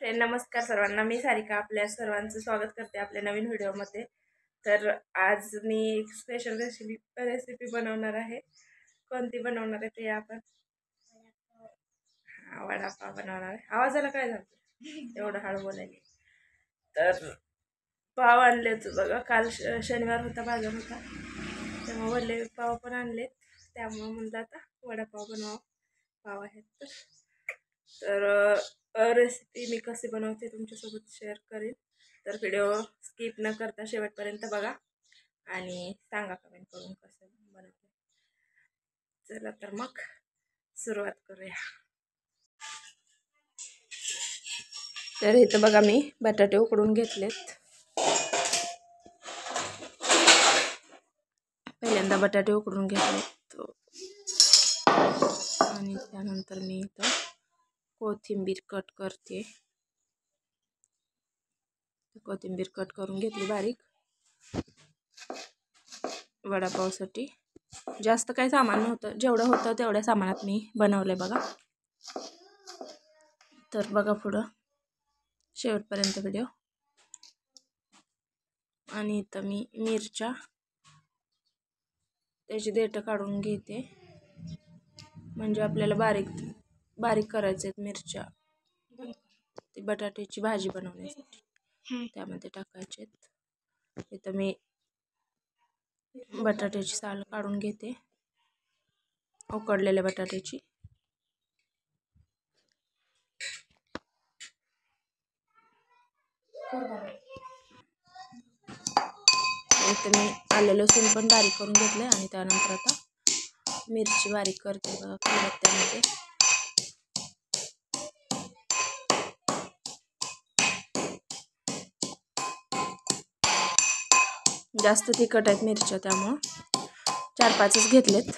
नमस्कार सर्वांना, मी सारिका आपल्या सर्वांचं स्वागत करते आपल्या नवीन व्हिडिओमध्ये. तर आज मी एक स्पेशल रेसिपी बनवणार आहे. कोणती बनवणार आहे ते आपण वडापाव बनवणार आहे. आवाजाला काय झालं एवढं हळू बोलायला? तर पाव आणलेत बघा, काल शनिवार होता, बाजार होता, तेव्हा वडले पाव पण आणलेत. त्यामुळे म्हणलं आता वडापाव बनवावं. पाव आहेत तर रेसिपी मी कशी बनवते तुमच्यासोबत शेअर करेन. तर व्हिडिओ स्किप न करता शेवटपर्यंत बघा आणि सांगा कमेंट करून कसं बनवते. चला तर मग सुरुवात करूया. तर इथं बघा मी बटाटे उकडून घेतलेत. पहिल्यांदा बटाटे उकडून घेतलेत आणि त्यानंतर मी इथं कोथिंबीर कट करते. कोथिंबीर कट करून घेतली बारीक. वडापावसाठी जास्त काही सामान नव्हतं, जेवढं होतं तेवढ्या सामानात मी बनवले बघा. तर बघा पुढं शेवटपर्यंत व्हिडिओ. आणि इथं मी मिरच्या त्याची देठं काढून घेते, म्हणजे आपल्याला बारीक करायचे आहेत मिरच्या. ती बटाट्याची भाजी बनवण्यासाठी त्यामध्ये टाकायचे आहेत. इथं मी बटाट्याची साल काढून घेते, उकडलेल्या बटाट्याची. इथं मी आलं लसूण पण बारीक करून घेतले आणि त्यानंतर आता मिरची बारीक करते बघा खलबत्त्यामध्ये. जास्त तिखट आहेत मिरच्या, त्यामुळं 4-5च घेतलेत,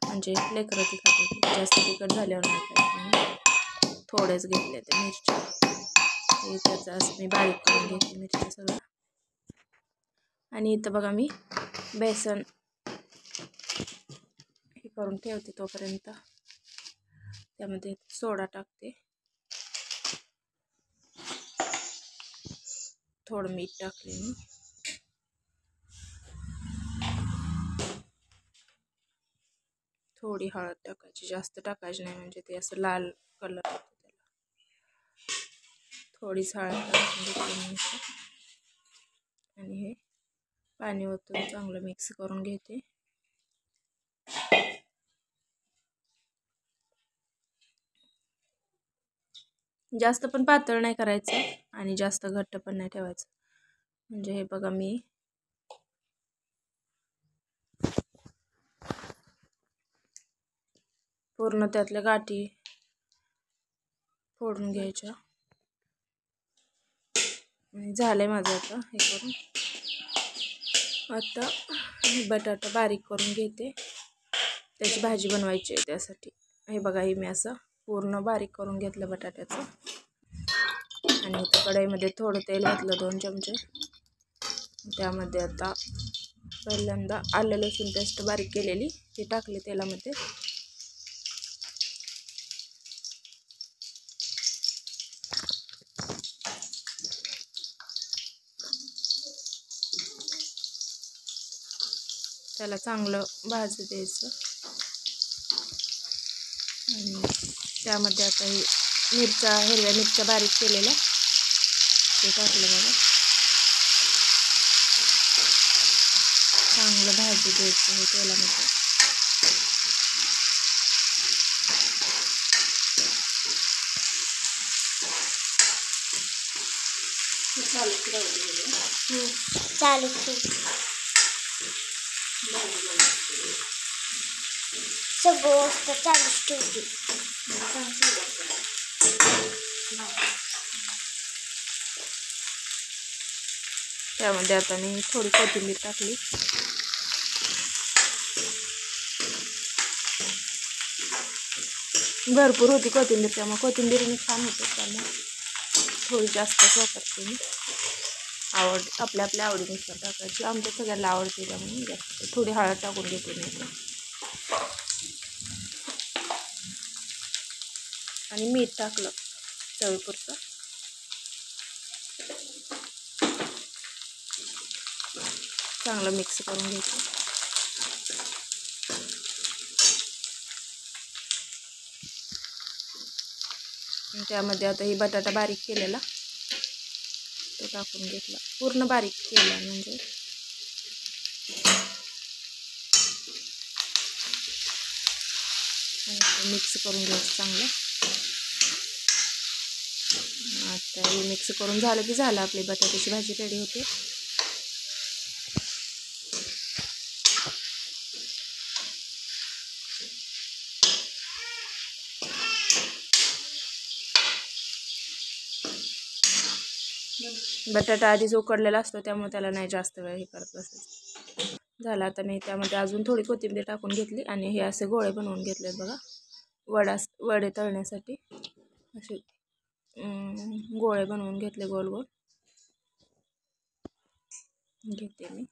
म्हणजे लेकरं तिखट जास्त तिखट झाल्यावर नाही काय, थोडेच घेतले ते मिरच्या. त्याचं असं मी बारीक करून घेते मिरच्या सगळं. आणि इथं बघा मी बेसन हे करून ठेवते, तोपर्यंत त्यामध्ये सोडा टाकते, थोडं मीठ टाकले मी. थोडी हळद टाकायची, जास्त टाकायची नाही, म्हणजे ते असं लाल कलर होतो त्याला. थोडीच हळद टाकून आणि हे पाणी ओतून चांगलं मिक्स करून घेते. जास्त पण पातळ नाही करायचं आणि जास्त घट्ट पण नाही ठेवायचं. म्हणजे हे बघा मी पूर्ण त्यातल्या गाठी फोडून घ्यायच्या. झालंय माझं आता हे करून. आता बटाटा बारीक करून घेते, त्याची भाजी बनवायची आहे. त्यासाठी हे बघा, हे मी असं पूर्ण बारीक करून घेतलं बटाट्याचं. आणि इथं कढईमध्ये थोडं तेल घातलं, 2 चमचे. त्यामध्ये आता पहिल्यांदा आलं लसूण पेस्ट बारीक केलेली ती टाकली तेलामध्ये. त्याला चांगलं भाजू द्यायचं. आणि त्यामध्ये आता ही हिरव्या मिरच्या बारीक केलेल्या ते टाकलं बघा. चांगलं भाजू द्यायचं हे तेलामध्ये. चालू सगळं असतं चालूच ठेवते. त्यामध्ये आता मी थोडी कोथिंबीर टाकली. भरपूर होती कोथिंबीर, त्यामुळे कोथिंबीरने छान होते, त्यामुळे थोडी जास्तच वापरते मी. आपल्या आवडीनुसार टाकायची. आमच्या सगळ्यांना आवडते त्यामुळे जास्त. थोडी हळद टाकून घेते मी आणि मीठ टाकलं चवीपुरतं. चांगलं मिक्स करून घ्यायचं. त्यामध्ये आता ही बटाटा बारीक केलेला तो टाकून घेतला, पूर्ण बारीक केला म्हणजे. आणि मिक्स करून घ्यायचं चांगलं. आता हे मिक्स करून झालं की झालं, आपली बटाट्याची भाजी रेडी होते. बटाटा आधीच उकडलेला असतो त्यामुळे त्याला नाही जास्त वेळ हे करत बसायचं. झालं. आता मी त्यामध्ये अजून थोडी कोथिंबीर टाकून घेतली आणि हे असे गोळे बनवून घेतलेत बघा. वडे तळण्यासाठी असे गोळे बनवून घेतले, गोल गोल घेते मी.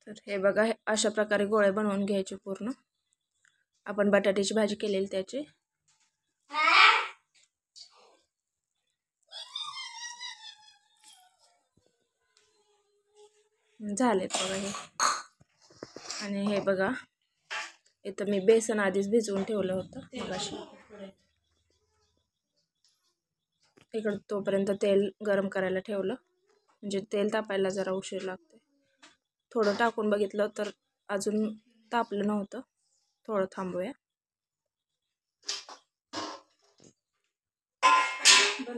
तर हे बघा, अशा प्रकारे गोळे बनवून घ्यायचे पूर्ण. आपण बटाट्याची भाजी केलेली त्याचे. झालेत बघा हे. आणि हे बघा, इथं मी बेसन आधीच भिजवून ठेवलं होतं मगाशी. इकडं तोपर्यंत तेल गरम करायला ठेवलं, म्हणजे तेल तापायला जरा उशीर लागते. थोडं टाकून बघितलं तर अजून तापलं नव्हतं, थोडं थांबूया.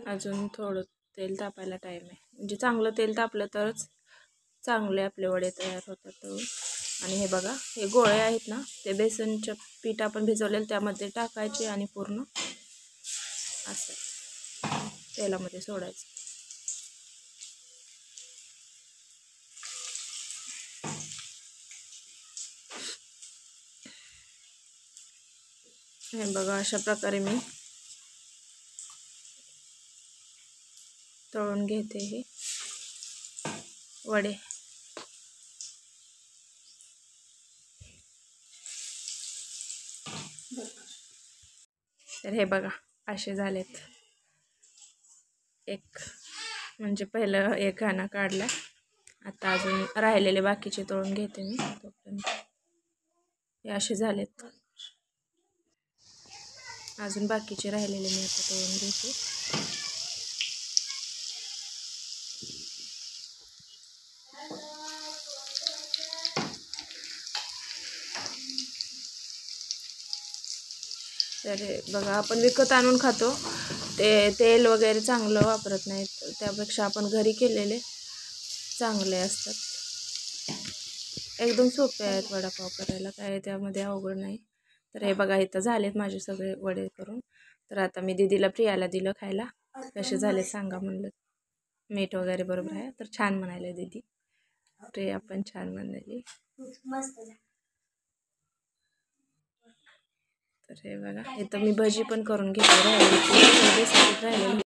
अजून थोडं तेल तापायला टाईम आहे, म्हणजे चांगलं तेल तापलं तरच चांगले आपले वडे तयार होतात. आणि हे बघा, हे गोळे आहेत ना, ते बेसनचं पीठ आपण भिजवलेलं त्यामध्ये टाकायचे आणि पूर्ण असं तेलामध्ये सोडायचं. हे बघा, अशा प्रकारे मी तळून घेते हे वडे. तर हे बघा, असे झालेत. एक म्हणजे पहिलं एक घाणा काढला, आता अजून राहिलेले बाकीचे तळून घेते मी तोपर्यंत. हे असे झालेत, अजून बाकीचे राहिलेले मी आता तळून घेते. तर बघा, आपण विकत आणून खातो ते तेल वगैरे चांगलं वापरत नाहीत, त्यापेक्षा आपण घरी केलेले चांगले असतात. एकदम सोपे आहेत वडापाव करायला, काय त्यामध्ये अवघड नाही. तर हे बघा, इथं झालेत माझे सगळे वडे करून. तर आता मी दीदीला प्रियाला दिलं खायला. कसे झाले सांगा म्हणलं. मीठ वगैरे बरोबर आहे तर छान म्हणाले दीदी. प्रिया पण छान म्हणाली. तर हे बघा, इथं मी भजी पण करून घेतली राहिलेली.